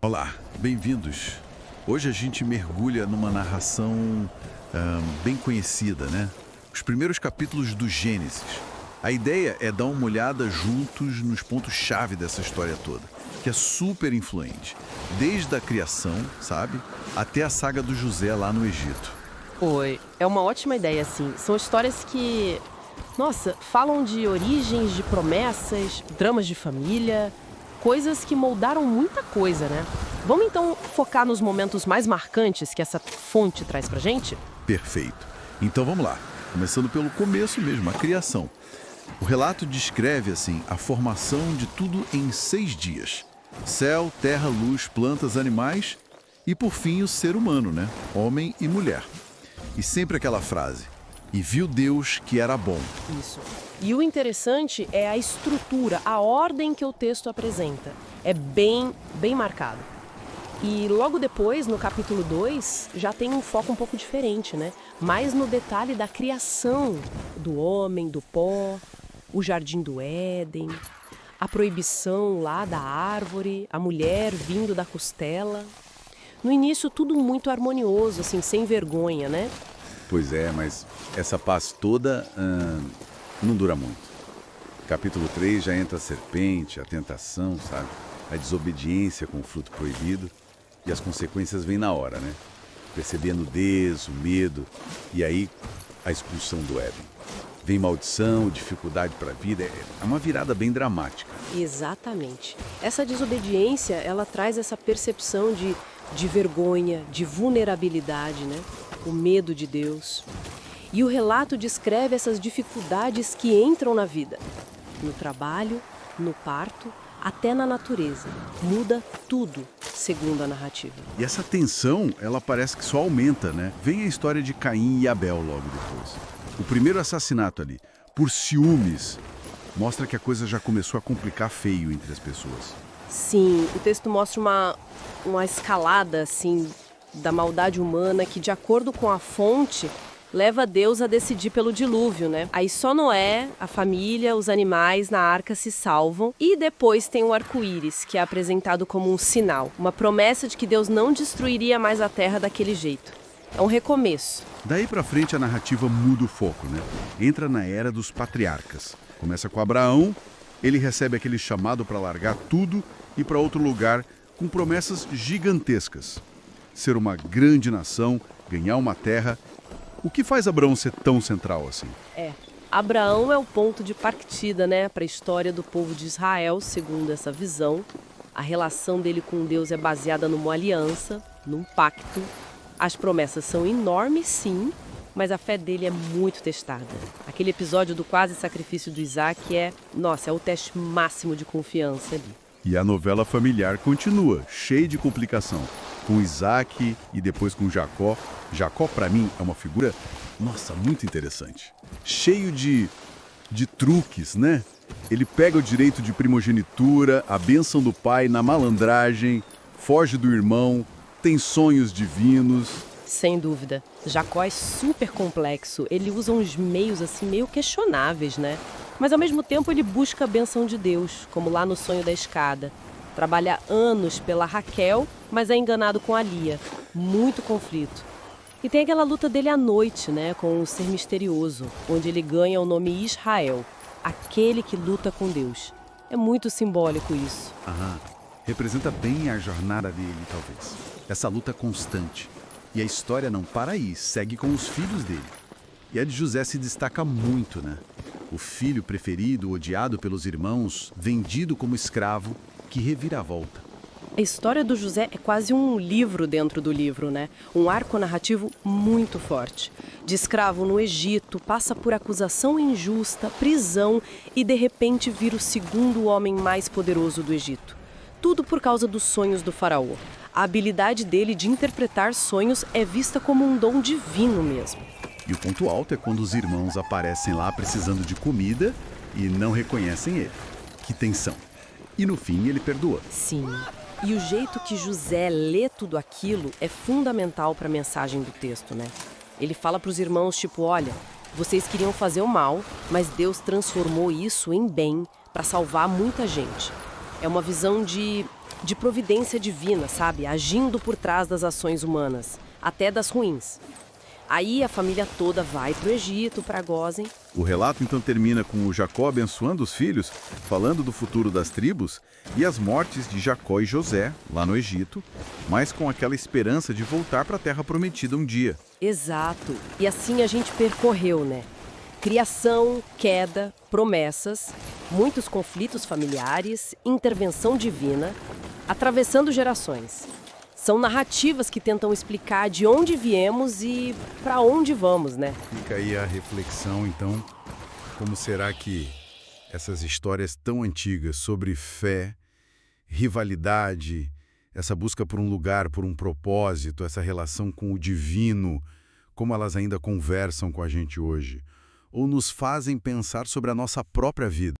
Olá, bem-vindos. Hoje a gente mergulha numa narração bem conhecida, né? Os primeiros capítulos do Gênesis. A ideia é dar uma olhada juntos nos pontos-chave dessa história toda, que é super influente, desde a criação, sabe, até a saga do José lá no Egito. Oi, é uma ótima ideia, sim. São histórias que, nossa, falam de origens, de promessas, dramas de família, coisas que moldaram muita coisa, né? Vamos então focar nos momentos mais marcantes que essa fonte traz pra gente? Perfeito. Então vamos lá, começando pelo começo mesmo, a criação. O relato descreve, assim, a formação de tudo em 6 dias. Céu, terra, luz, plantas, animais e, por fim, o ser humano, né? Homem e mulher. E sempre aquela frase, e viu Deus que era bom. Isso. E o interessante é a estrutura, a ordem que o texto apresenta. É bem marcado. E logo depois, no capítulo 2, já tem um foco um pouco diferente, né? Mais no detalhe da criação do homem, do pó, o jardim do Éden, a proibição lá da árvore, a mulher vindo da costela. No início, tudo muito harmonioso, assim, sem vergonha, né? Pois é, mas essa paz toda não dura muito. Capítulo 3 já entra a serpente, a tentação, sabe? A desobediência com o fruto proibido. E as consequências vêm na hora, né? Perceber a nudez, o medo e aí a expulsão do Éden. Vem maldição, dificuldade para a vida, é uma virada bem dramática. Exatamente. Essa desobediência, ela traz essa percepção de vergonha, de vulnerabilidade, né? O medo de Deus. E o relato descreve essas dificuldades que entram na vida. No trabalho, no parto, até na natureza. Muda tudo, segundo a narrativa. E essa tensão, ela parece que só aumenta, né? Vem a história de Caim e Abel logo depois. O primeiro assassinato ali, por ciúmes, mostra que a coisa já começou a complicar feio entre as pessoas. Sim, o texto mostra uma escalada, assim, da maldade humana que, de acordo com a fonte, leva Deus a decidir pelo dilúvio, né? Aí só Noé, a família, os animais na arca se salvam e depois tem o arco-íris, que é apresentado como um sinal, uma promessa de que Deus não destruiria mais a terra daquele jeito. É um recomeço. Daí pra frente a narrativa muda o foco, né? Entra na era dos patriarcas. Começa com Abraão, ele recebe aquele chamado para largar tudo e ir para outro lugar com promessas gigantescas. Ser uma grande nação, ganhar uma terra. O que faz Abraão ser tão central assim? Abraão é o ponto de partida, né, para a história do povo de Israel, segundo essa visão. A relação dele com Deus é baseada numa aliança, num pacto. As promessas são enormes, sim, mas a fé dele é muito testada. Aquele episódio do quase sacrifício do Isaac é o teste máximo de confiança ali. E a novela familiar continua, cheia de complicação. Com Isaac e depois com Jacó. Jacó, para mim, é uma figura, muito interessante. Cheio de truques, né? Ele pega o direito de primogenitura, a bênção do pai na malandragem, foge do irmão, tem sonhos divinos. Sem dúvida. Jacó é super complexo. Ele usa uns meios assim meio questionáveis, né? Mas ao mesmo tempo ele busca a bênção de Deus, como lá no sonho da escada. Trabalha anos pela Raquel, mas é enganado com a Lia. Muito conflito. E tem aquela luta dele à noite, né, com o ser misterioso, onde ele ganha o nome Israel, aquele que luta com Deus. É muito simbólico isso. Representa bem a jornada dele, talvez. Essa luta constante. E a história não para aí, segue com os filhos dele. E a de José se destaca muito, né? O filho preferido, odiado pelos irmãos, vendido como escravo, que reviravolta. A história do José é quase um livro dentro do livro, né? Um arco narrativo muito forte. De escravo no Egito, passa por acusação injusta, prisão e de repente vira o segundo homem mais poderoso do Egito. Tudo por causa dos sonhos do faraó. A habilidade dele de interpretar sonhos é vista como um dom divino mesmo. E o ponto alto é quando os irmãos aparecem lá precisando de comida e não reconhecem ele. Que tensão. E no fim ele perdoa. Sim. E o jeito que José lê tudo aquilo é fundamental para a mensagem do texto, né? Ele fala para os irmãos, tipo, olha, vocês queriam fazer o mal, mas Deus transformou isso em bem para salvar muita gente. É uma visão de de providência divina, sabe? Agindo por trás das ações humanas, até das ruins. Aí a família toda vai para o Egito, para Gósen. O relato então termina com o Jacó abençoando os filhos, falando do futuro das tribos e as mortes de Jacó e José, lá no Egito, mas com aquela esperança de voltar para a Terra Prometida um dia. Exato. E assim a gente percorreu, né? Criação, queda, promessas, muitos conflitos familiares, intervenção divina, atravessando gerações. São narrativas que tentam explicar de onde viemos e para onde vamos, né? Fica aí a reflexão, então, como será que essas histórias tão antigas sobre fé, rivalidade, essa busca por um lugar, por um propósito, essa relação com o divino, como elas ainda conversam com a gente hoje? Ou nos fazem pensar sobre a nossa própria vida?